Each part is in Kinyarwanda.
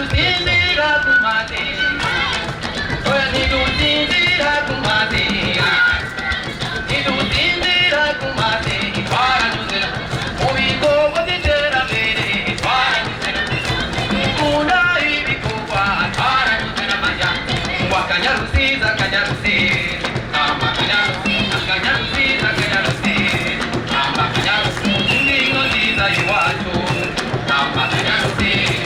dusinzira ku mazi oya ntidusinzira ku mazi ntidusinzira ku mazi twaranyuze mu bikorwa by'iterambere twaranyuze dukunda ibikorwa twaranyuze n'amajyambere ngo akanyarusiza akanyarusiza amba akanyarusiza akanyarusiza akanyarusiza amba akanyarusiza indingo nziza y'iwacu amba akanyarusiza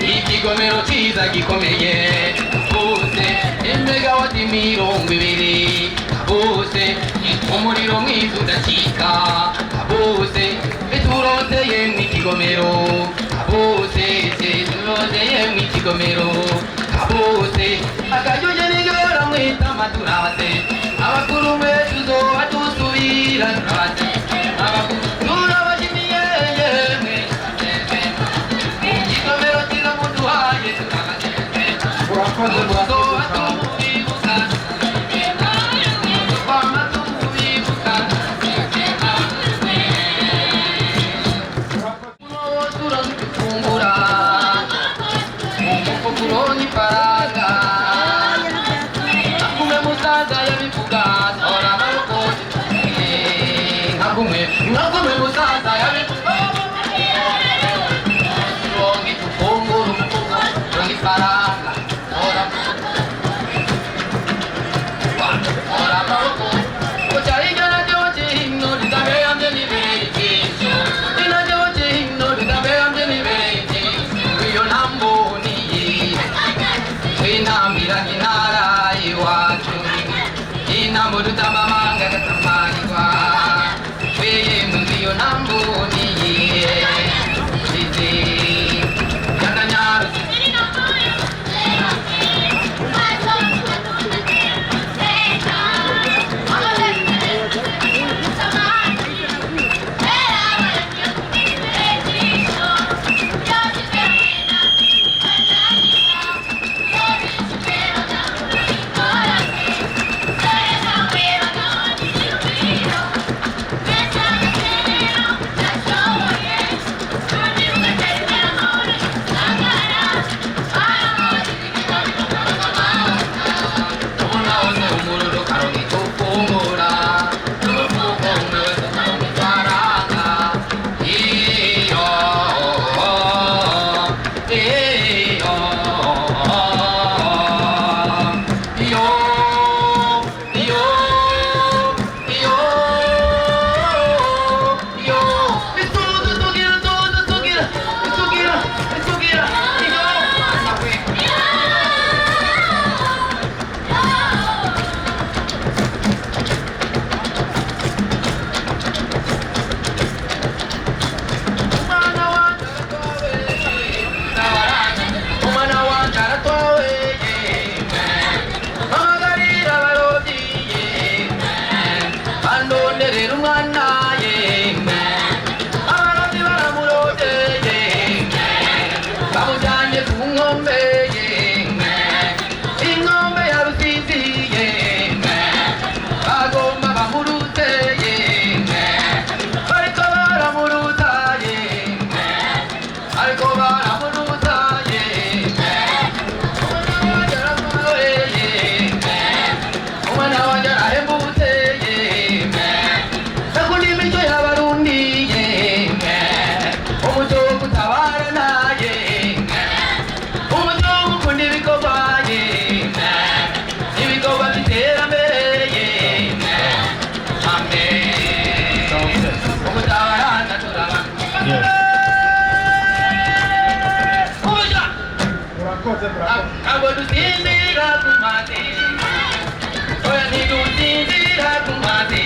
ikigomero cyiza gikomeye bose imegawati 20 bose umuriro mwiza udacika bose turondeye mu ikigomero bose turondeye mu ikigomero bose akajuje nigora mwita maturate abakuru mwe tuzoba dusubira turate abakuru turabashimiye yemwe ikigomero cyiza muduhaye turakageze urakoze Nakume musaza yabe Rongi tufunguru Rongi faranga Ora maroko Kocha igana joche himno Dizabe amde nibeji Ina joche himno Dizabe amde nibeji Kuyo nambo niye Wina mira kinara iwachu Ina mudu tamamanga katamani kwa nambo niye siti yakanyaro Abo dusinzira ku mazi oya ntidusinzira ku mazi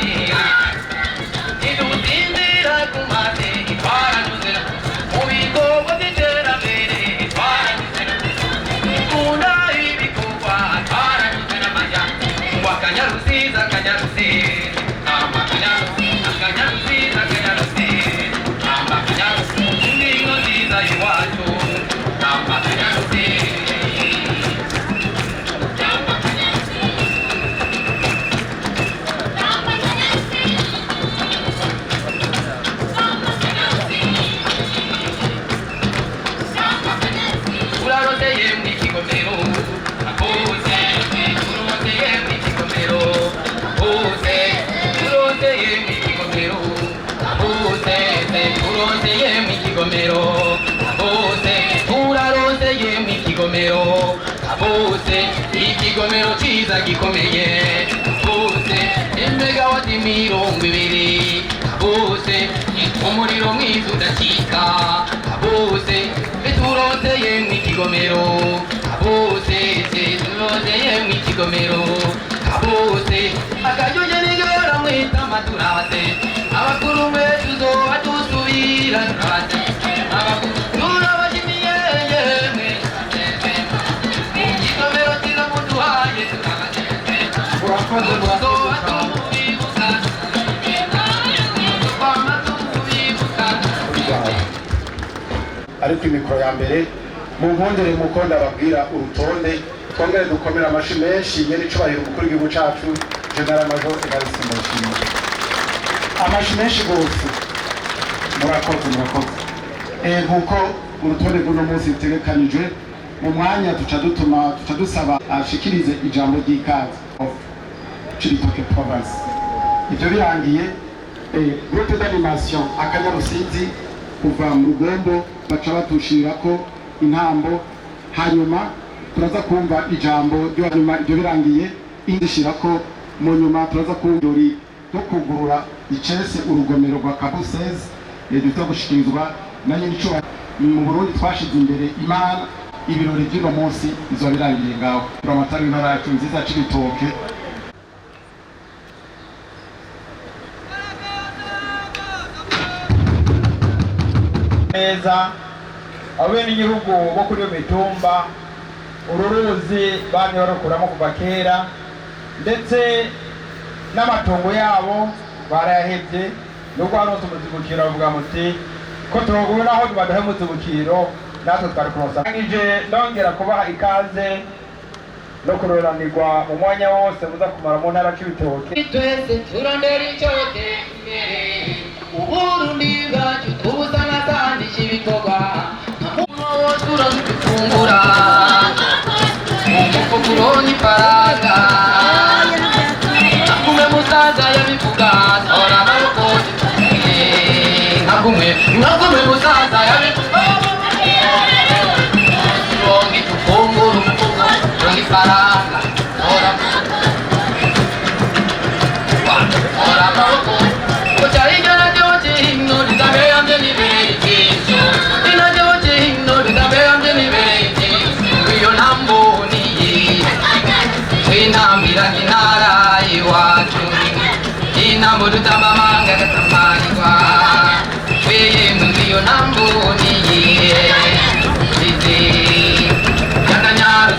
ntidusinzira ku mazi twaranyuze mu bikorwa by'iterambere Ikigomero chiza gikomeye bose imegawati mirongo ibiri bose umuriro mwiza udacika bose turoteye mu ikigomero bose turoteye mu ikigomero bose akajuje nigora mwita maturate abakuru mwe tuzoba dusubira turate abakuru turabashimiye yemwe ariko imikoro ya mbere mu nkondere muko ndababwira urutonde twongere dukomera amashi menshi nyene icubahiro umukuru w'igihugu cacu General Major Evariste Ndayishimiye amashi menshi gose murakoze nkuko urutonde rw'uno munsi rutegekanijwe mu mwanya tuca dusaba ashikirize ijambo ry'ikaze Cibitoke Province. Ivyo birangiye groupe d'animation Akanyarusizi kuva mu Rugombo baca batushirako intambo hanyuma turaza kumva ijambo ryo hanyuma ivyo birangiye indishirako mu nyuma turaza kumva no kugurura icese urugomero rwa KABU 16 duta gushikirizwa na nyinico mu Burundi twashize imbere Imana ibirori by'uno munsi izo birangiye ngaho turamatari intara yacu nziza Cibitoke neza abene igihugu bo kuri yo mitumba ururuzi bamye barukuramo kuva kera ndetse n'amatongo yabo barayahevye nubwo haronse umuzibukiro bavuga muti ko tugubona aho badahe umuzibukiro natwe twari kumusangije ndongera kubaha ikaze no kuroranirwa mu mwanya wose muza kumara mu ntara Cibitoke twese turondera icote imbere Uburundi bwacu tubusanasanisha ibikorwa nkamuno wose uradufungura umufuko uronka ifaranga nakumwe musaza yabivuga tora amaboko nakumwe musaza yabivuga uronka ifungura umufuko uronka ifaranga tora amaboko Inara iwacu inambo tutabamanga katamanirwa weye mwiyo nambo niye izi yakanyaru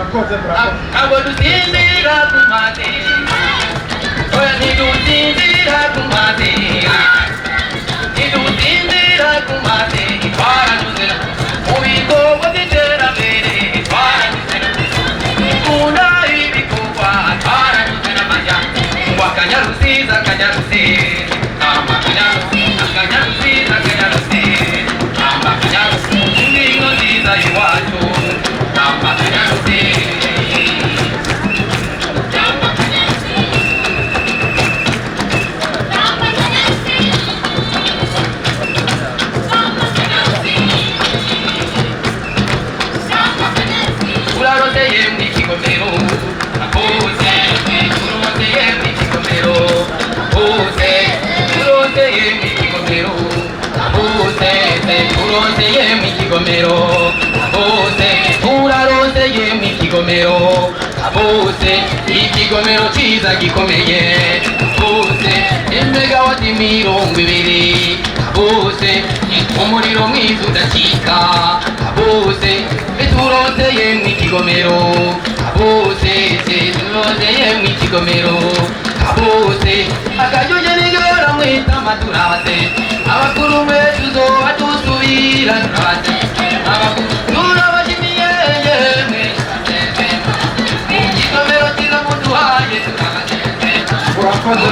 murakoze abo dusinzira ku mateka oya ntidusinzira ku mateka ntidusinzira ku mateka twaranyuze mu bikorwa by'iterambere twaranyuze dukunda ibikorwa twaranyuze n'amajyambere ngo akanyarusiza akanyarusiza namba akanyarusiza akanyarusiza akanyarusiza namba akanyarusiza indingo nziza y'iwacu namba akanyarusiza uraroteye mu ikigomero akose uroteye mu ikigomero akose uroteye mu ikigomero akose uroteye mu ikigomero akose uraroteye mu ikigomero akose ikigomero cyiza gikomeye akose imegawati 20 akose umuriro mwiza udacika akose turoteye mu ikigomero abose turoteye mu ikigomero abose akajuje nigora mwita maturate abakuru mwetu zoba dusubira turate abakuru turabashimiye yemwe ikigomero kiza muduhaye turabashimiye urakoze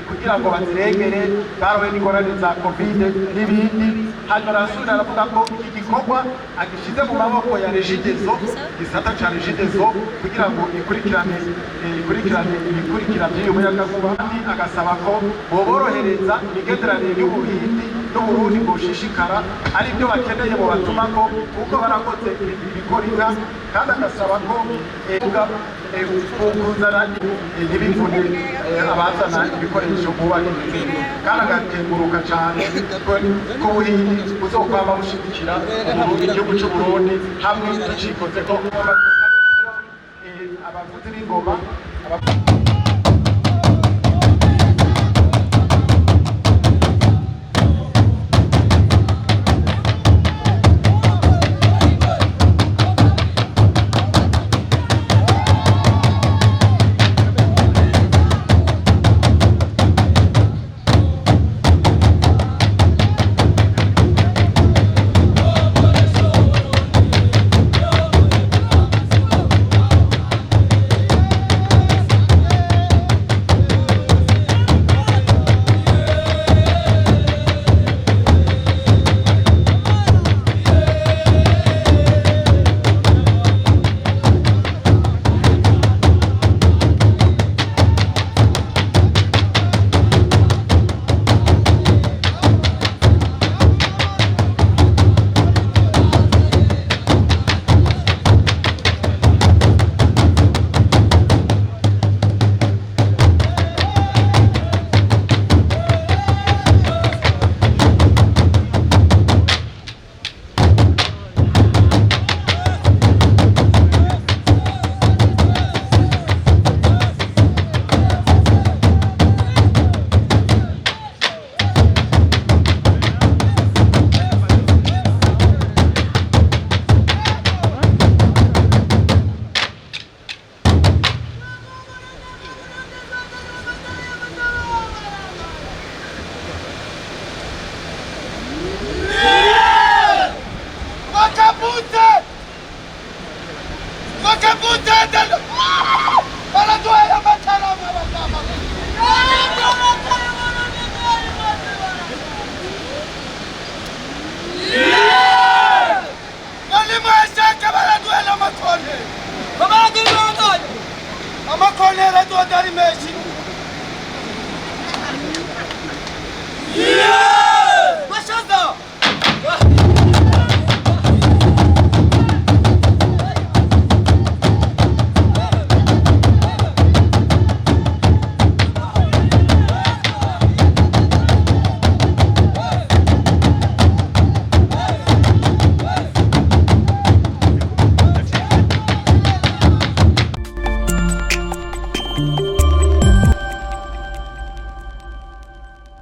kugira ngo bazirengere barowe n'ingorane za covid n'ibindi. Hanyuma arasubira aravuga ko iki gikorwa agishize mu maboko ya regidezo, gisata ca regidezo, kugira ngo ikurikirane y'umuyagankuba, kandi agasaba ko boborohereza imigenderanire y'ubuhindi n'uburundi bwoshishikara, ari byo bakeneye mu batumako kuko barakoze ibikorika, kandi agasaba ko kuzana ntibivune abazana ibikoresho bubahiriza, kandi agakenguruka cyane ko ubuhindi buzokwama bushigikira igihugu cy'uburundi hamwe ducikoze ko abavuzi b'ingoma amakonera to dari meshi.